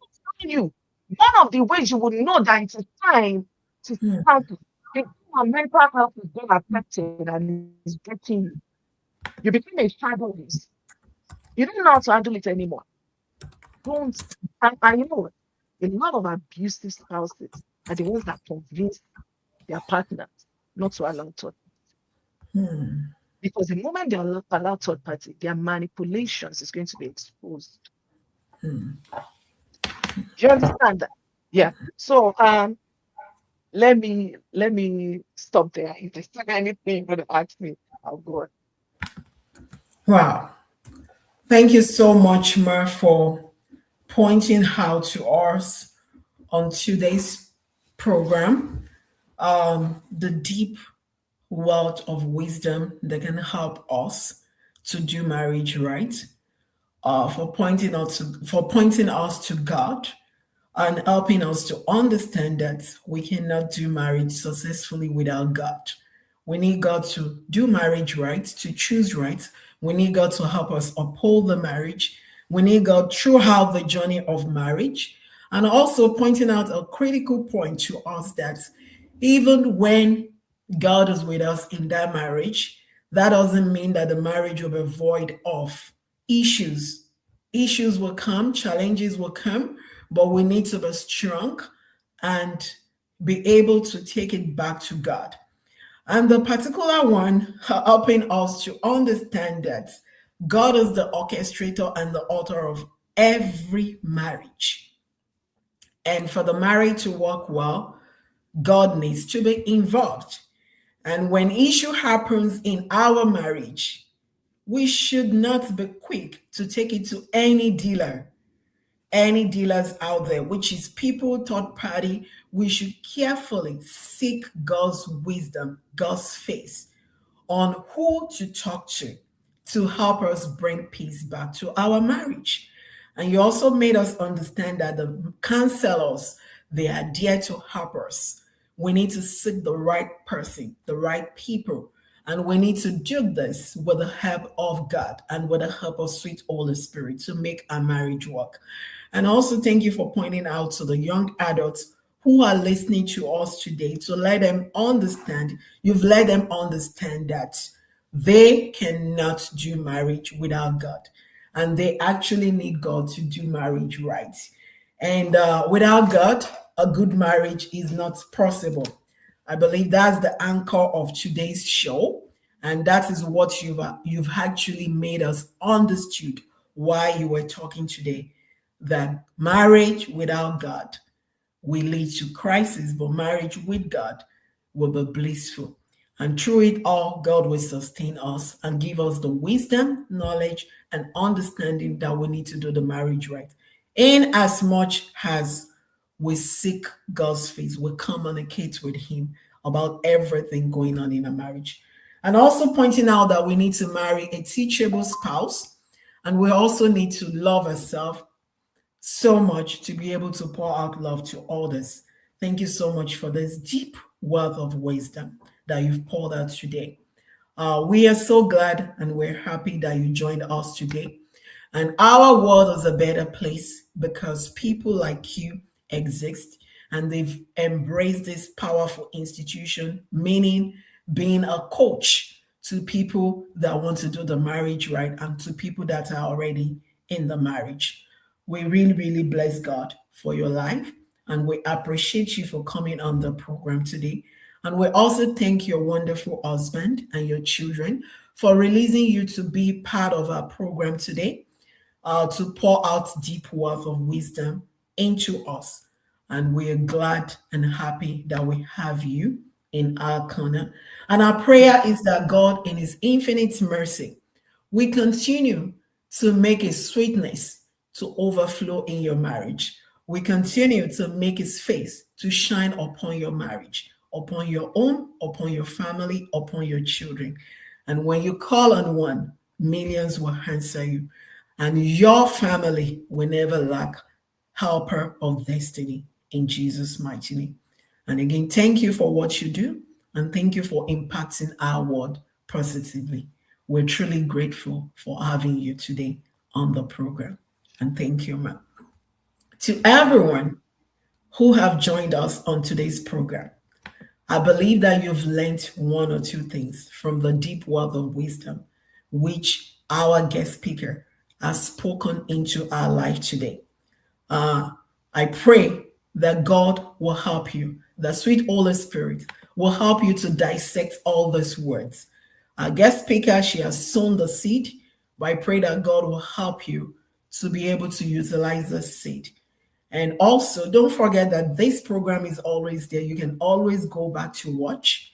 telling you, one of the ways you would know that it's time to seek counsel, if your mental health is being affected and is getting you, you become a shadowless. You don't know how to handle it anymore. Don't. And you know what? A lot of abusive spouses are the ones that convince their partners not to allow third party. Because the moment they allow third party, their manipulations is going to be exposed. Do you understand that? Yeah. So let me stop there. If there's still anything you're gonna ask me, I'll go on. Wow. Thank you so much, Mer, for pointing out to us on today's program the deep wealth of wisdom that can help us to do marriage right. For pointing us to God and helping us to understand that we cannot do marriage successfully without God. We need God to do marriage right, to choose right. We need God to help us uphold the marriage. We need God throughout the journey of marriage. And also pointing out a critical point to us that even when God is with us in that marriage, that doesn't mean that the marriage will be void of issues. Issues will come, challenges will come, but we need to be strong and be able to take it back to God. And the particular one helping us to understand that God is the orchestrator and the author of every marriage. And for the marriage to work well, God needs to be involved. And when issue happens in our marriage, we should not be quick to take it to any dealers out there, which is people, third party. We should carefully seek God's wisdom, God's face on who to talk to help us bring peace back to our marriage. And you also made us understand that the counselors, they are there to help us. We need to seek the right person, the right people. And we need to do this with the help of God and with the help of sweet Holy Spirit to make our marriage work. And also, thank you for pointing out to the young adults who are listening to us today to let them understand, you've let them understand that they cannot do marriage without God. And they actually need God to do marriage right. And without God, a good marriage is not possible. I believe that's the anchor of today's show, and that is what you've actually made us understood why you were talking today. That marriage without God will lead to crisis, but marriage with God will be blissful. And through it all, God will sustain us and give us the wisdom, knowledge, and understanding that we need to do the marriage right. In as much as we seek God's face, we communicate with Him about everything going on in a marriage. And also pointing out that we need to marry a teachable spouse, and we also need to love ourselves so much to be able to pour out love to others. Thank you so much for this deep wealth of wisdom that you've poured out today. We are so glad and we're happy that you joined us today. And our world is a better place because people like you exist and they've embraced this powerful institution, meaning being a coach to people that want to do the marriage right and to people that are already in the marriage. We really, really bless God for your life and we appreciate you for coming on the program today. And we also thank your wonderful husband and your children for releasing you to be part of our program today, to pour out deep wealth of wisdom into us. And we are glad and happy that we have you in our corner. And our prayer is that God, in His infinite mercy, we continue to make His sweetness to overflow in your marriage. We continue to make His face to shine upon your marriage, upon your own, upon your family, upon your children. And when you call on one, millions will answer you. And your family will never lack helper of destiny in Jesus' mighty name. And again, thank you for what you do. And thank you for impacting our world positively. We're truly grateful for having you today on the program. And thank you, ma'am. To everyone who have joined us on today's program, I believe that you've learned one or two things from the deep wealth of wisdom which our guest speaker has spoken into our life today. I pray that God will help you, the sweet Holy Spirit will help you to dissect all those words. Our guest speaker, she has sown the seed, but I pray that God will help you to be able to utilize the seed. And also, don't forget that this program is always there. You can always go back to watch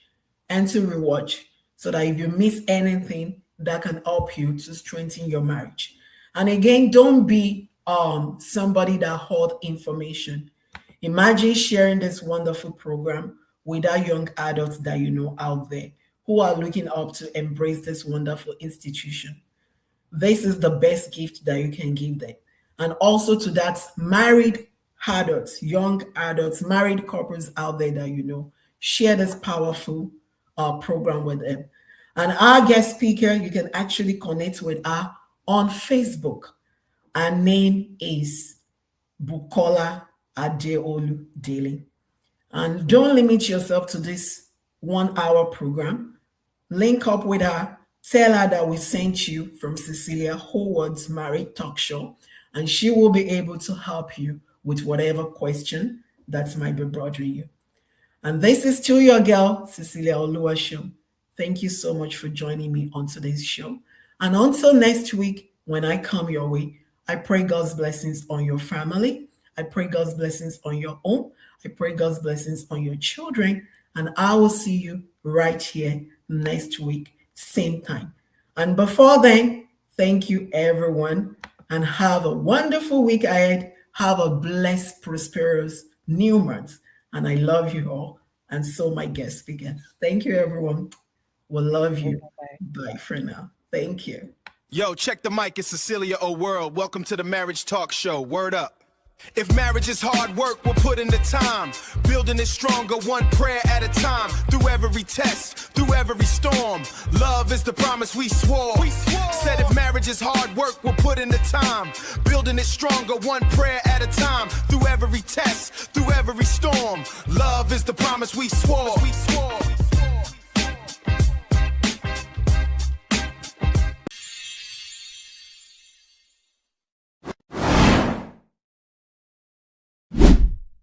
and to rewatch so that if you miss anything, that can help you to strengthen your marriage. And again, don't be somebody that hoard information. Imagine sharing this wonderful program with our young adults that you know out there who are looking up to embrace this wonderful institution. This is the best gift that you can give them. And also to that married adults, young adults, married couples out there that you know, share this powerful program with them. And our guest speaker, you can actually connect with her on Facebook. Her name is Bukola Adeolu Daily. And don't limit yourself to this 1 hour program. Link up with her. Tell her that we sent you from Cecilia Howard's Married Talk Show, and she will be able to help you with whatever question that might be bothering you. And this is to your girl, Cecilia Oluwashim. Thank you so much for joining me on today's show. And until next week, when I come your way, I pray God's blessings on your family. I pray God's blessings on your home. I pray God's blessings on your children. And I will see you right here next week, same time. And before then, thank you, everyone, and have a wonderful week ahead. Have a blessed, prosperous new month. And I love you all. And so my guest speaker. Thank you, everyone. We love you. Bye. Bye for now. Thank you. Yo, check the mic. It's Cecilia O'World. Welcome to the Marriage Talk Show. Word up. If marriage is hard work, we'll put in the time. Building it stronger, one prayer at a time. Through every test, through every storm. Love is the promise we swore. Said if marriage is hard work, we'll put in the time. Building it stronger, one prayer at a time. Through every test, through every storm. Love is the promise we swore.